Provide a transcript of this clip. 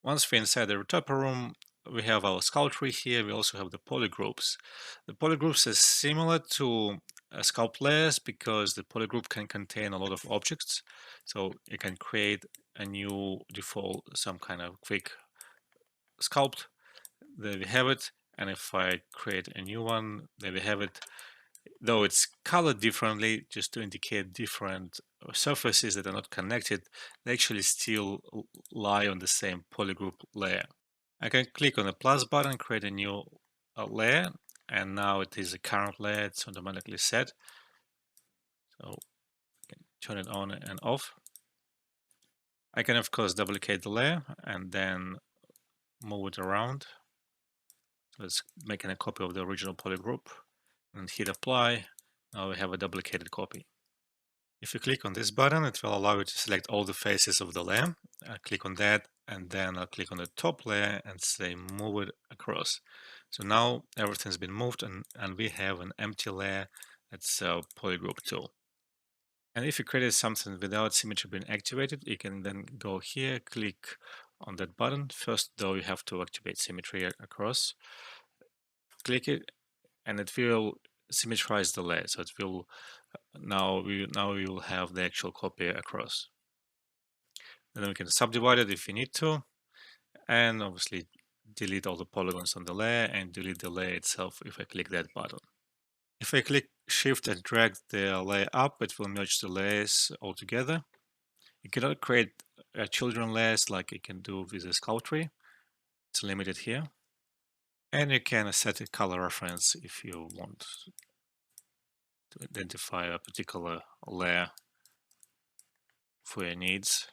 Once we're inside the Retopo room, we have our sculpt tree here. We also have the polygroups. The polygroups is similar to sculpt layers because the polygroup can contain a lot of objects. So you can create a new default, some kind of quick sculpt. There we have it. And if I create a new one, there we have it. Though it's colored differently, just to indicate different surfaces that are not connected, they actually still lie on the same polygroup layer. I can click on the plus button, create a new layer, and now it is a current layer, it's automatically set. So I can turn it on and off. I can of course duplicate the layer and then move it around. So it's making a copy of the original polygroup and hit apply. Now we have a duplicated copy. If you click on this button, it will allow you to select all the faces of the layer. I'll click on that, and then I'll click on the top layer and say move it across. So now everything's been moved, and we have an empty layer. That's a polygroup tool. And if you created something without symmetry being activated, you can then go here, click on that button. First, though, you have to activate symmetry across. Click it, and it will symmetrize the layer. So it will now we will have the actual copy across. Then we can subdivide it if we need to, and obviously delete all the polygons on the layer and delete the layer itself if I click that button. If I click Shift and drag the layer up, it will merge the layers all together. You cannot create children layers like you can do with the sculpt tree. It's limited here. And you can set a color reference if you want to identify a particular layer for your needs.